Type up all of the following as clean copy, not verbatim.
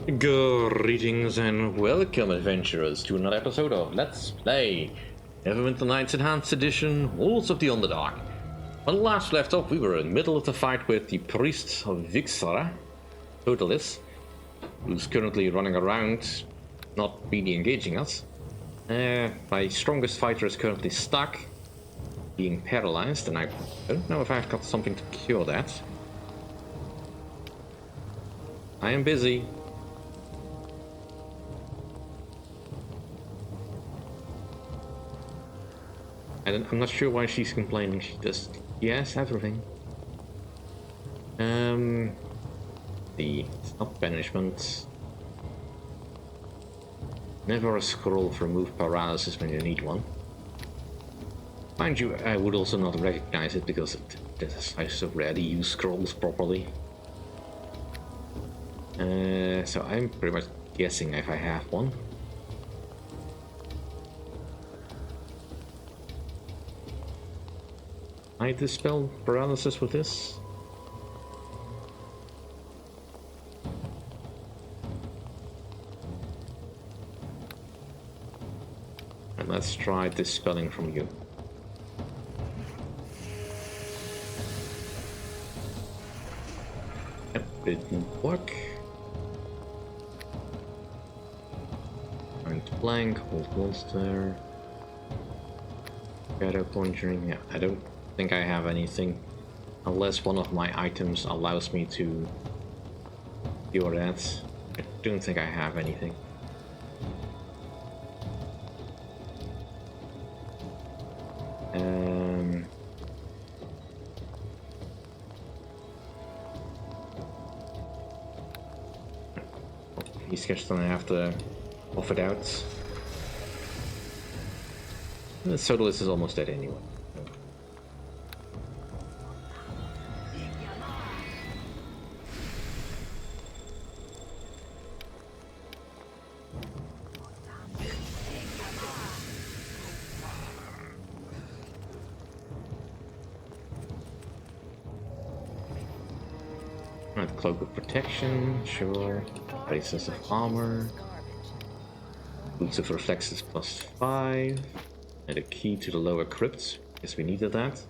Greetings and welcome, adventurers, to another episode of Let's Play Neverwinter Nights Enhanced Edition, Hordes of the Underdark. When last left off, we were in the middle of the fight with the priest of Vixara, Totalis, who's currently running around, not really engaging us. My strongest fighter is currently stuck, being paralyzed, and I don't know if I've got something to cure that. I am busy. I'm not sure why she's complaining. She just yes, everything. It's not banishment. Never a scroll for remove paralysis when you need one. Mind you, I would also not recognize it because I so rarely use scrolls properly. So I'm pretty much guessing if I have one. I dispel paralysis with this. And let's try dispelling from you. Yep, it didn't work. Point blank, hold monster. Shadow conjuring, yeah, I don't think I have anything, unless one of my items allows me to cure that. I don't think I have anything. These guys don't have to off it out. The Sodalis is almost dead anyway. Right, cloak of protection, sure. Braces of armor. Boots of reflexes +5. And a key to the lower crypts. Guess we needed that.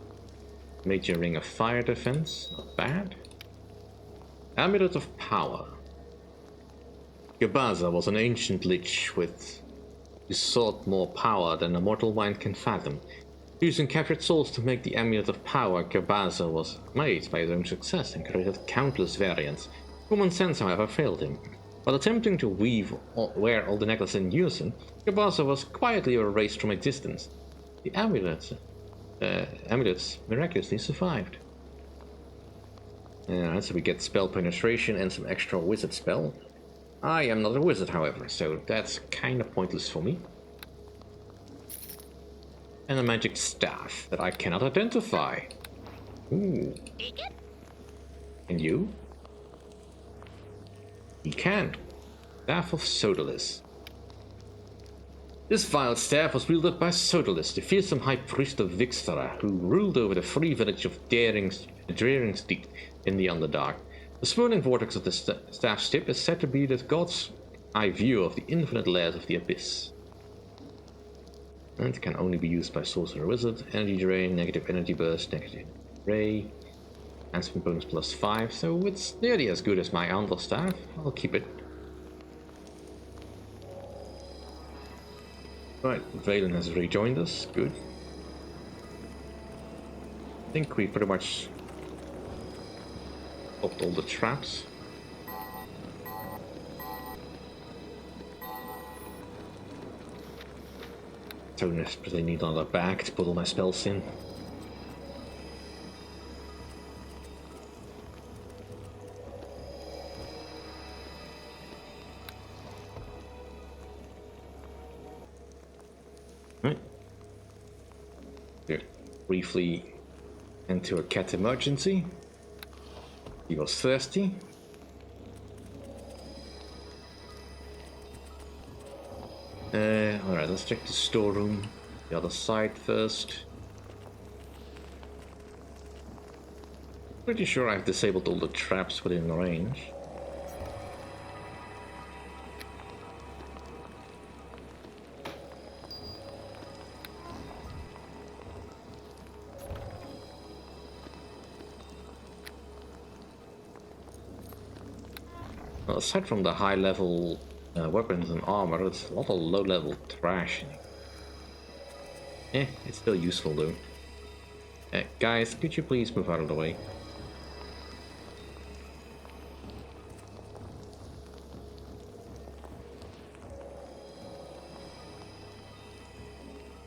Major ring of fire defense, not bad. Amulet of power. Gabaza was an ancient lich who sought more power than a mortal mind can fathom. Using captured souls to make the Amulet of Power, Gabaza was amazed by his own success and created countless variants. Common sense, however, failed him. While attempting to wear all the necklaces in unison, Gabaza was quietly erased from existence. The amulets miraculously survived. Alright, so we get spell penetration and some extra wizard spell. I am not a wizard, however, so that's kind of pointless for me. And a magic staff that I cannot identify. Ooh. And you? He can. Staff of Sodalis. This vile staff was wielded by Sodalis, the fearsome high priest of Vixara, who ruled over the free village of Drearingstead in the Underdark. The swirling vortex of the staff's tip is said to be the god's eye view of the infinite layers of the abyss. And can only be used by Sorcerer Wizard. Energy drain, negative energy burst, negative ray. Enhancement bonus +5, so it's nearly as good as my Anvil staff. I'll keep it. Right, Valen has rejoined us. Good. I think we pretty much popped all the traps. Don't desperately need another bag to put all my spells in. Right. Here, briefly into a cat emergency. He was thirsty. Alright, let's check the storeroom. The other side first. Pretty sure I've disabled all the traps within range. Well, aside from the high level weapons and armor, there's a lot of low level trash. It's still useful though. Guys, could you please move out of the way?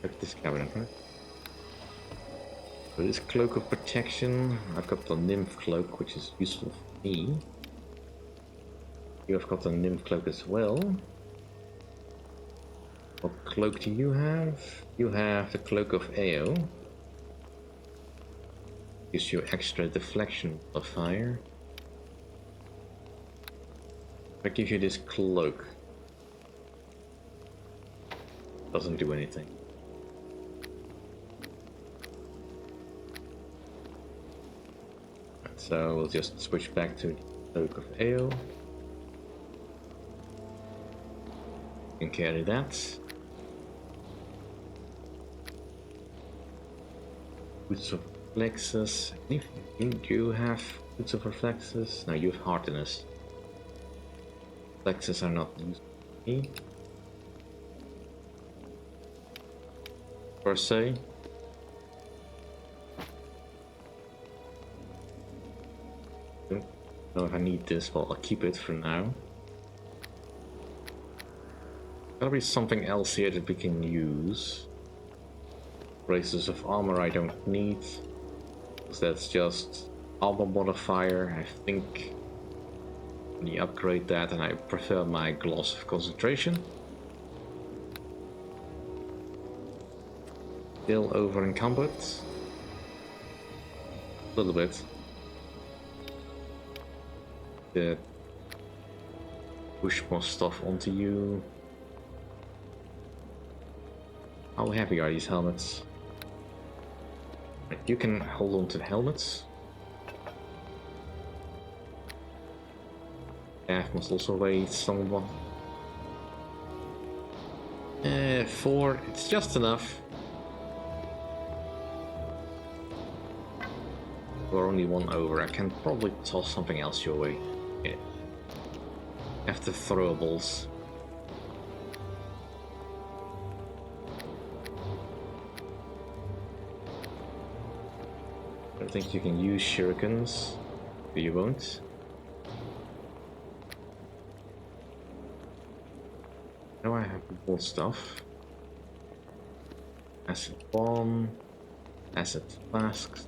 Check this cabinet, right? So this cloak of protection, I've got the nymph cloak, which is useful for me. You've got the nymph cloak as well. What cloak do you have? You have the cloak of AO. Gives you extra deflection of fire. I give you this cloak. Doesn't do anything. So we'll just switch back to the cloak of AO. You can carry that. Boots of Reflexes. Do you have Boots of Reflexes? No, you have Hardiness. Reflexes are not used for me. Per se. Don't know if I need this, but I'll keep it for now. There'll be something else here that we can use. Braces of armor I don't need, because that's just armor modifier. I think when you upgrade that, and I prefer my gloss of concentration. Still over encumbered. A little bit. Push more stuff onto you. How heavy are these helmets? Right, you can hold on to the helmets. Staff must also weigh somewhat. 4, it's just enough. We're only 1 over. I can probably toss something else your way. Yeah. After throwables. I think you can use shurikens, but you won't. Now I have more stuff. Acid bomb, acid flasks.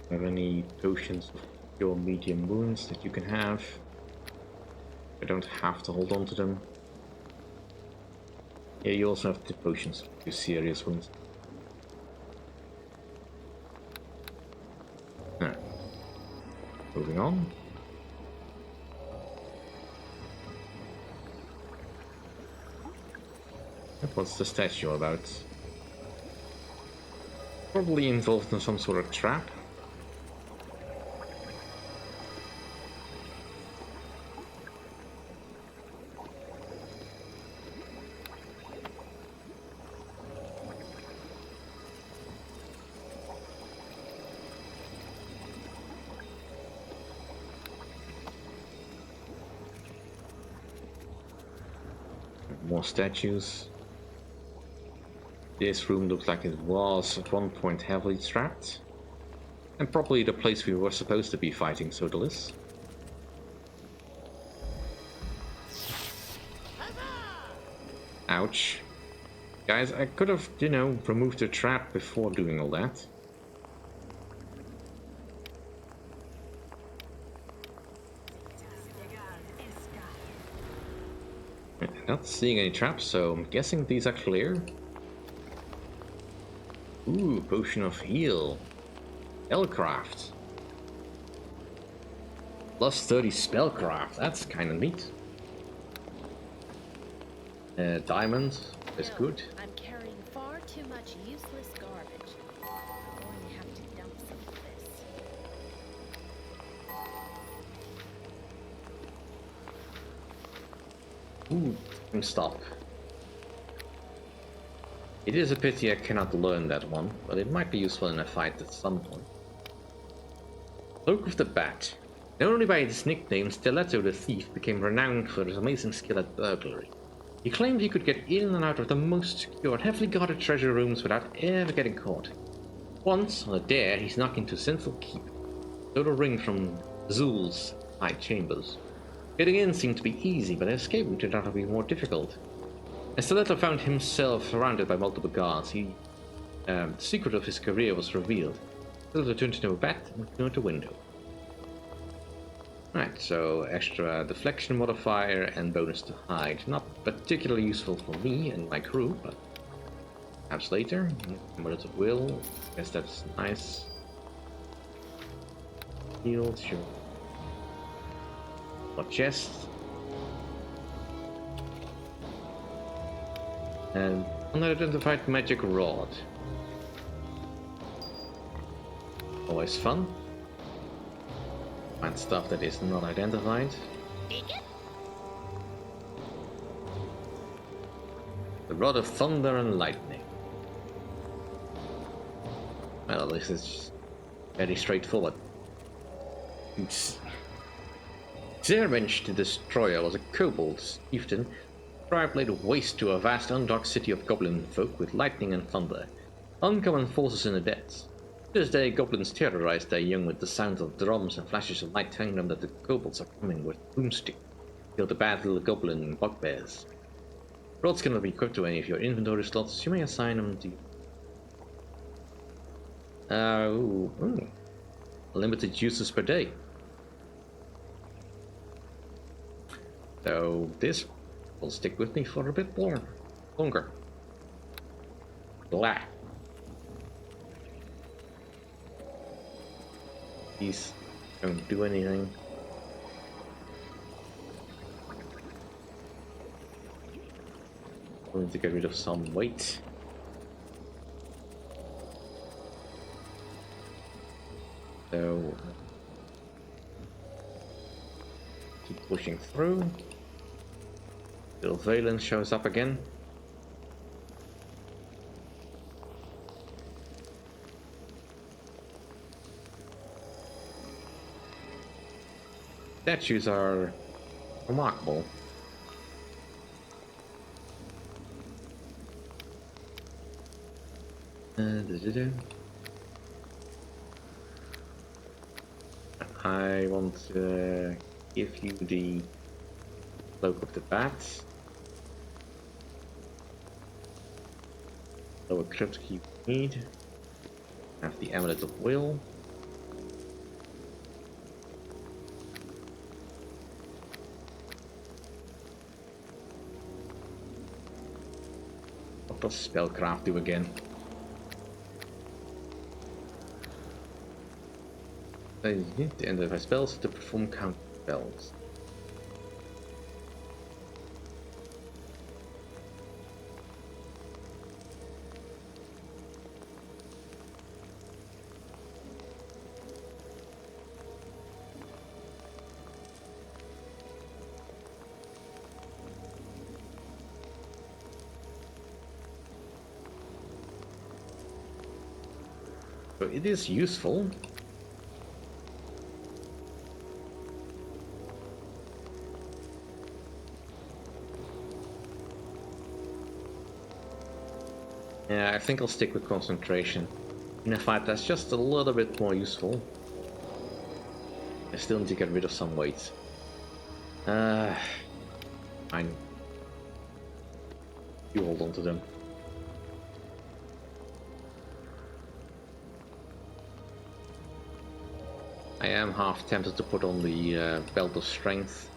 Have any potions of your medium wounds that you can have? I don't have to hold on to them. Yeah, you also have the potions of your serious wounds. Now, moving on. What's the statue about? Probably involved in some sort of trap. More statues. This room looks like it was at one point heavily trapped. And probably the place we were supposed to be fighting Sodalis. Ouch. Guys, I could have, you know, removed the trap before doing all that. Not seeing any traps, so I'm guessing these are clear. Ooh, potion of heal. Spellcraft. Plus 30 spellcraft, that's kinda neat. Diamond is good. I'm carrying far too much useless garbage. I'm going to have to dump some of this. Ooh, stop. It is a pity I cannot learn that one, but it might be useful in a fight at some point. Cloak of the Bat. Known only by his nickname, Stiletto the Thief became renowned for his amazing skill at burglary. He claimed he could get in and out of the most secure, heavily guarded treasure rooms without ever getting caught. Once, on a dare, he snuck into Central Keep, stole a ring from Zul's high chambers. Getting in seemed to be easy, but escaping turned out to be more difficult. As Stiletto found himself surrounded by multiple guards, the secret of his career was revealed. Stiletto turned into a bat and flew out the window. Right, so extra deflection modifier and bonus to hide. Not particularly useful for me and my crew, but perhaps later. Amulet of Will, guess that's nice. Shield, sure. More chests. And unidentified magic rod. Always fun. Find stuff that is not identified. The Rod of Thunder and Lightning. Well, this is very straightforward. Zerbench the Destroyer was a kobold chieftain. Tribe laid waste to a vast Underdark city of goblin folk with lightning and thunder. Uncommon forces in the depths. To this day, goblins terrorize their young with the sound of drums and flashes of light telling them that the kobolds are coming with broomstick. Kill the bad little goblin bugbears. Rods cannot be equipped to any of your inventory slots. You may assign them to limited uses per day. So this will stick with me for a bit longer. Blah. These don't do anything. Going to get rid of some weight. So keep pushing through. Little Valence shows up again. Statues are remarkable. I want to give you the Cloak of the Bat. Lower crypt you need. Have the Amulet of Will. What does Spellcraft do again? You need to identify spells to perform counter spells. So it is useful. Yeah, I think I'll stick with concentration. In a fight that's just a little bit more useful. I still need to get rid of some weight. Fine. You hold on to them. I am half tempted to put on the Belt of Strength.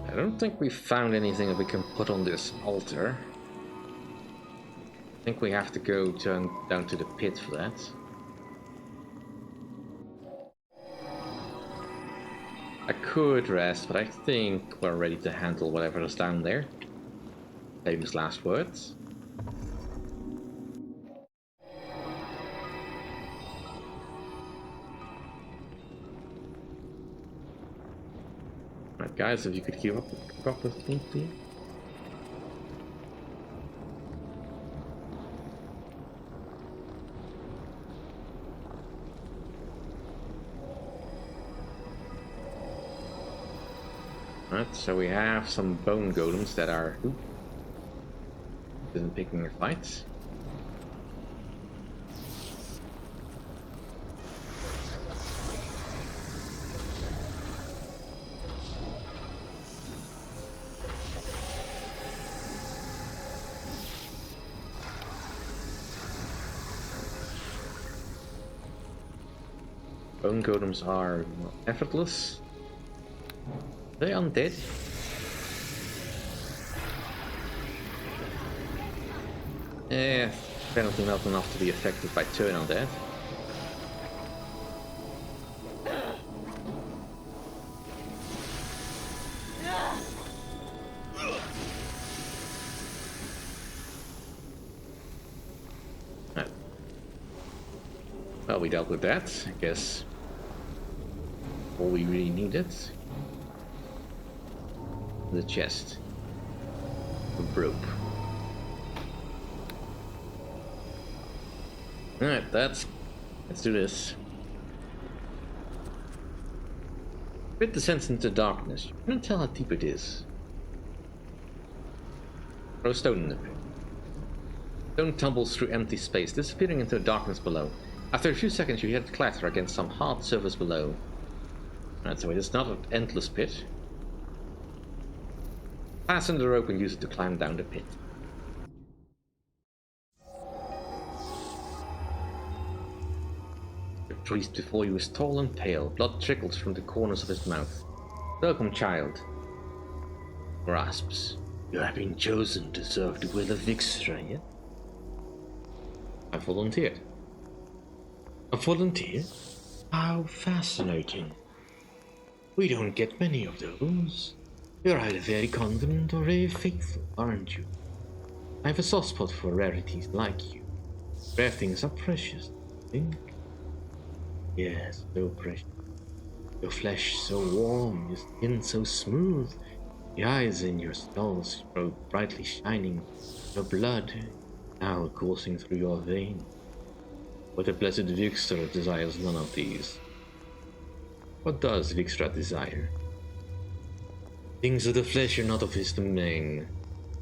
I don't think we found anything that we can put on this altar. I think we have to go down to the pit for that. I could rest, but I think we're ready to handle whatever is down there. Famous last words. Alright, guys, if you could keep up with me, please. Alright, so we have some bone golems that are isn't picking a fight. Bone golems are effortless. Are they undead? Yeah, apparently not enough to be affected by turn undead. Right. Well, we dealt with that, I guess. All we really needed. The chest. The rope. Alright, let's do this. Bit descends into darkness. You can't tell how deep it is. Throw a stone in the pit. Stone tumbles through empty space, disappearing into the darkness below. After a few seconds, you hear it clatter against some hard surface below. Alright, so it is not an endless pit. Fasten the rope and use it to climb down the pit. The priest before you is tall and pale. Blood trickles from the corners of his mouth. Welcome, child. Grasps. You have been chosen to serve the will of Vixra, yet? I volunteered. A volunteer? How fascinating. We don't get many of those. You're either very confident or very faithful, aren't you? I have a soft spot for rarities like you. Rare things are precious, I think. Yes, so precious. Your flesh so warm, your skin so smooth, the eyes in your skulls so brightly shining, your blood now coursing through your veins. But the blessed Vixra desires none of these. What does Vixra desire? Things of the flesh are not of his domain.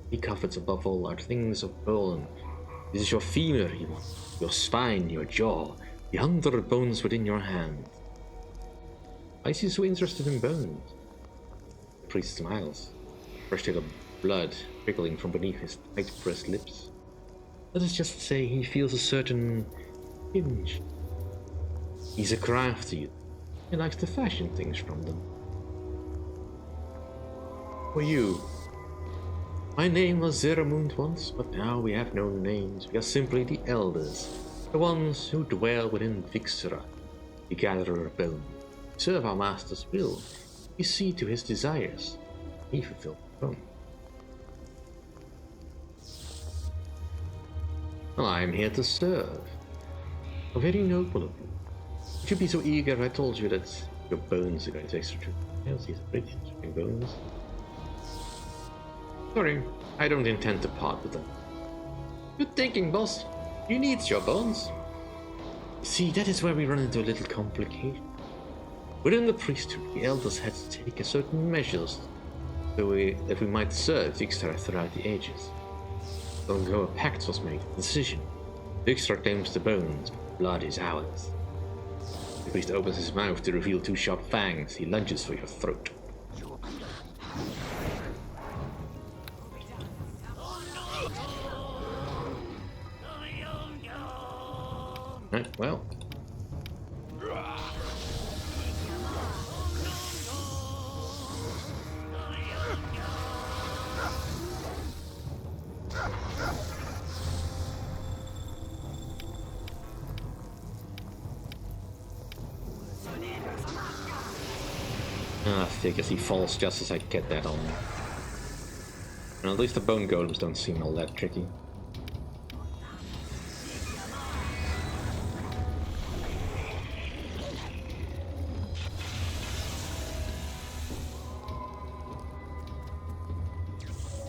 He covets above all are things of bone. This is your femur he wants, your spine, your jaw, the 100 bones within your hand. Why is he so interested in bones? The priest smiles. Fresh hit of blood trickling from beneath his tight-pressed lips. Let us just say he feels a certain pinch. He's a crafty. He likes to fashion things from them. For you. My name was Zeramund once, but now we have no names. We are simply the elders, the ones who dwell within Vixra, the gatherer of bone. We serve our master's will. We see to his desires. He fulfills his own. Well, I am here to serve. How very noble of you. Would you be so eager if I told you that your bones are going to extra true? Yes, these are pretty interesting bones. Sorry, I don't intend to part with them. Good thinking, boss. You need your bones. You see, that is where we run into a little complication. Within the priesthood, the elders had to take certain measures that we might serve Vixra throughout the ages. Long ago, a pact was made, a decision. Vixra claims the bones, blood is ours. The priest opens his mouth to reveal two sharp fangs. He lunges for your throat. Right, well. I figures he falls just as I get that on. And at least the bone golems don't seem all that tricky.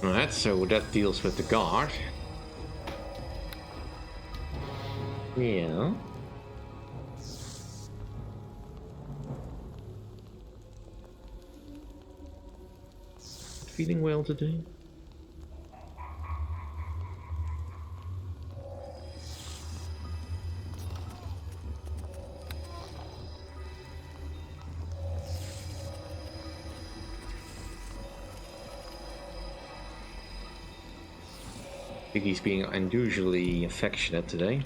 Alright, so that deals with the guard. Yeah. Feeling well today? I think he's being unusually affectionate today.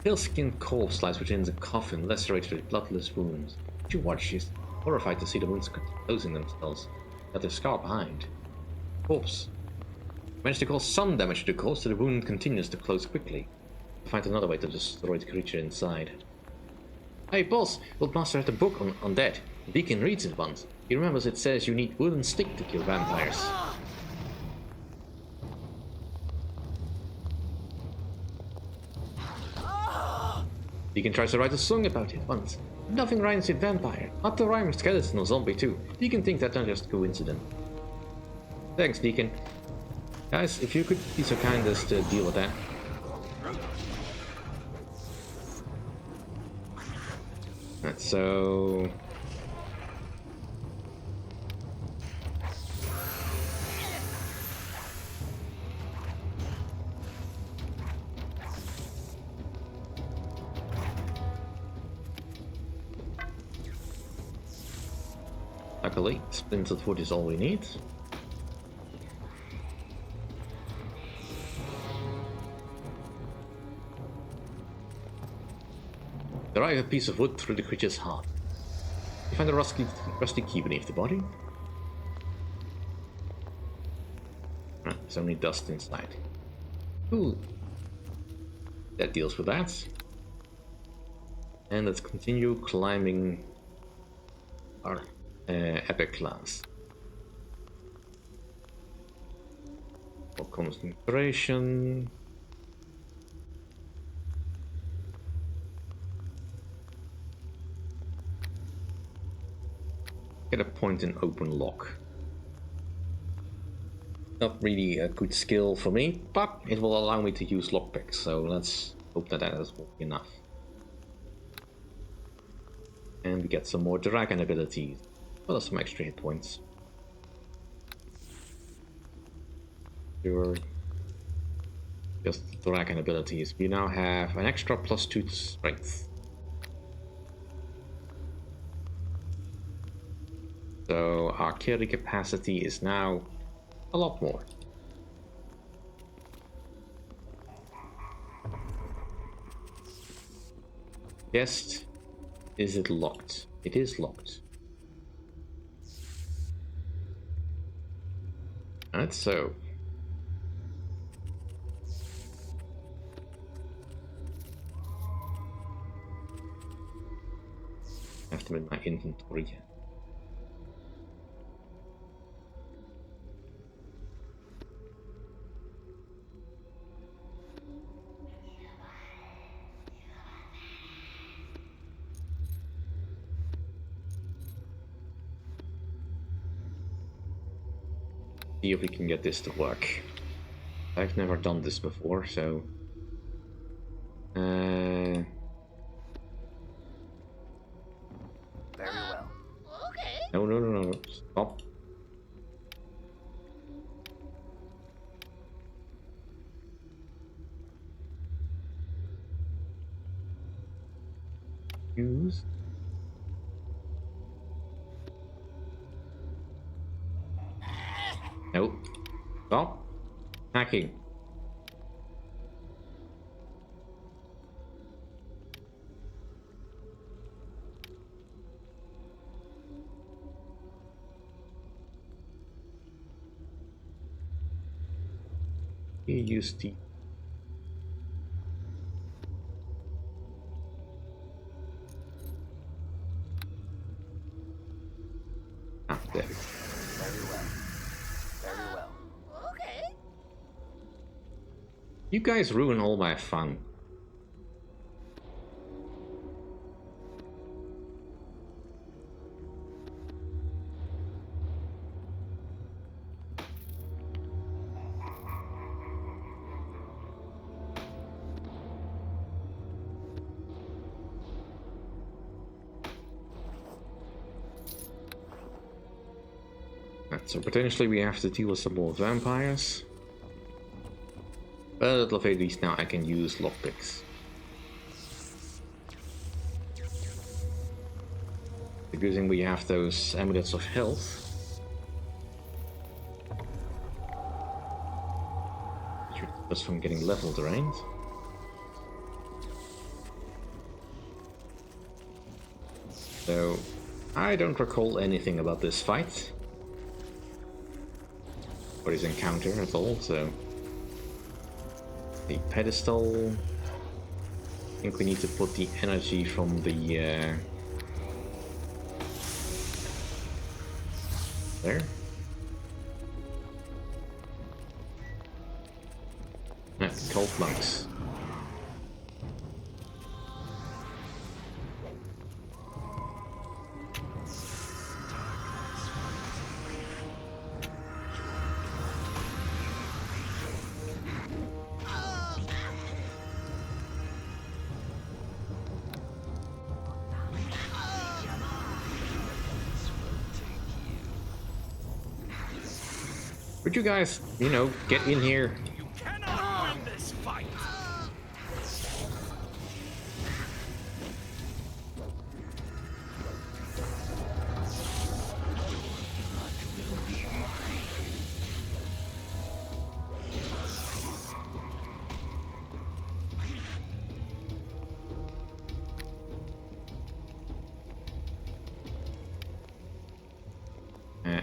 Pale-skinned corpse lies within the coffin, lacerated with bloodless wounds. She watches, horrified to see the wounds closing themselves, but they're scar behind. Corpse managed to cause some damage to the corpse, so the wound continues to close quickly. Find another way to destroy the creature inside. Hey boss, Old Master had a book on undead. Deacon reads it once. He remembers it says you need wooden stick to kill vampires. Deacon tries to write a song about it once. Nothing rhymes with vampire, not to rhyme with skeleton or zombie too. Deacon thinks that's not just coincidence. Thanks, Deacon. Guys, if you could be so kind as to deal with that. Right, so... luckily, splintered wood is all we need. Drive a piece of wood through the creature's heart. You find a rusty key beneath the body. There's only dust inside. Ooh. That deals with that. And let's continue climbing our epic class. For concentration. Get a point in open lock. Not really a good skill for me, but it will allow me to use lockpicks, so let's hope that that is enough. And we get some more dragon abilities, well, some extra hit points. Sure. Just dragon abilities. We now have an extra +2 to strength. So our carry capacity is now a lot more. Guest, is it locked? It is locked. Alright, so. I have them in my inventory. See if we can get this to work. I've never done this before, so... Very well. Okay. No. Stop. Use. Nope. Stop. Hacking. Use the... Ah, there we go. Very well. Very well. Okay. You guys ruin all my fun. So potentially we have to deal with some more vampires. But at the very least now I can use lockpicks. The good thing we have those amulets of health. Just from getting level drained. So I don't recall anything about this fight. Or his encounter at all, so the pedestal. I think we need to put the energy from the there. Cold monks. Would you guys, you know, get in here? You cannot win this fight.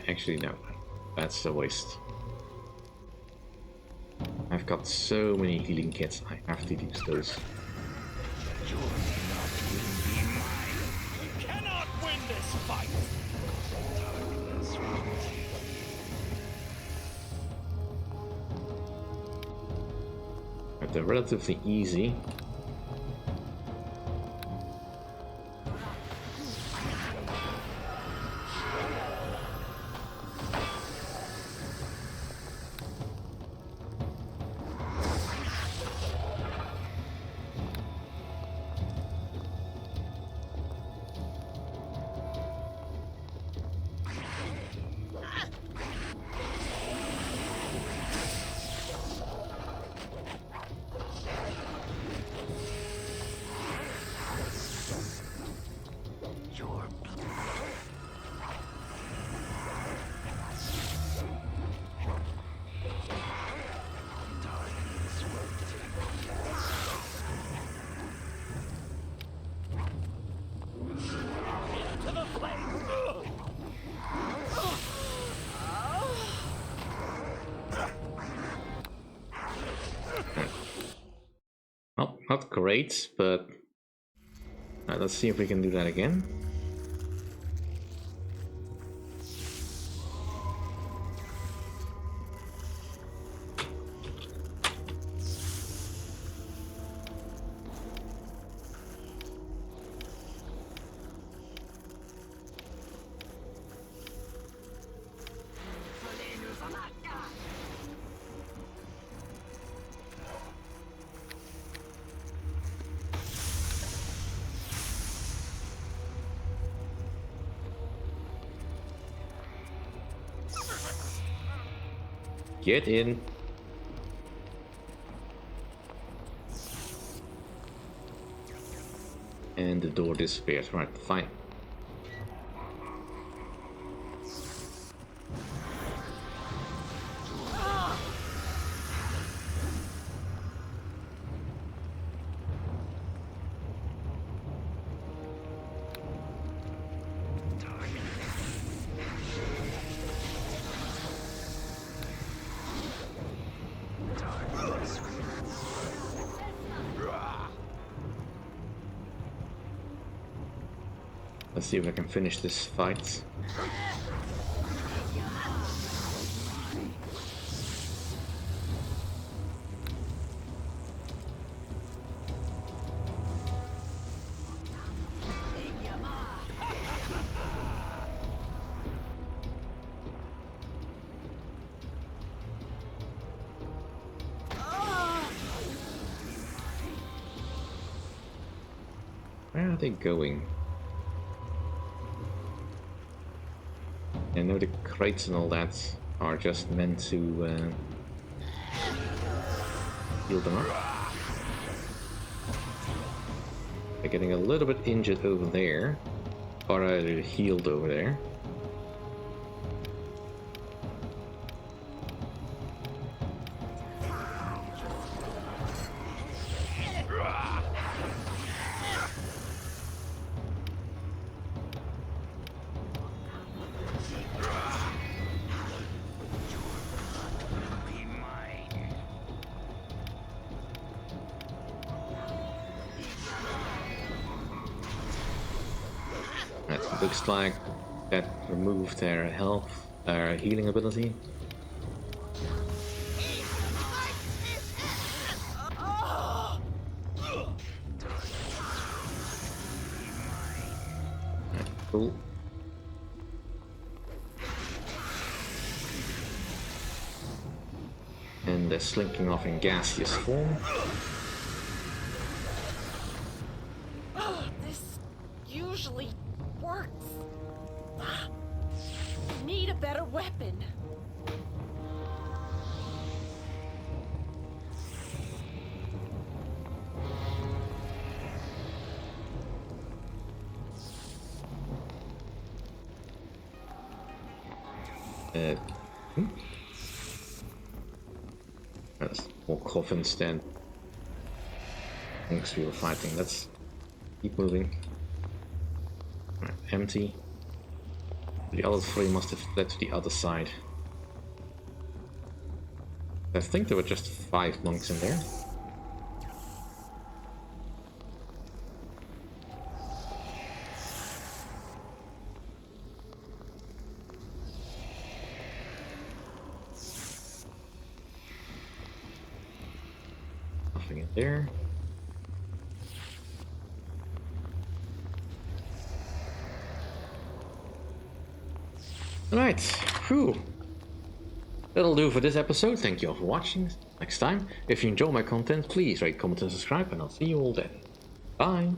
Actually, no. That's a waste. I've got so many healing kits, I have to use those. You cannot win this fight. But they're relatively easy. Well, not great, but let's see if we can do that again. Get in. And the door disappears. Right, fine. Let's see if I can finish this fight. Where are they going? I know the crates and all that are just meant to heal them up. They're getting a little bit injured over there, or either healed over there. It looks like that removed their health, their healing ability. Right, cool. And they're slinking off in gaseous form. This usually works. I need a better weapon. That's more coffins than things we were fighting. Let's keep moving. Right, empty. The other three must have fled to the other side. I think there were just 5 monks in there. Nothing in there. Alright, whew. That'll do for this episode. Thank you all for watching. Next time, if you enjoy my content, please rate, comment and subscribe, and I'll see you all then. Bye!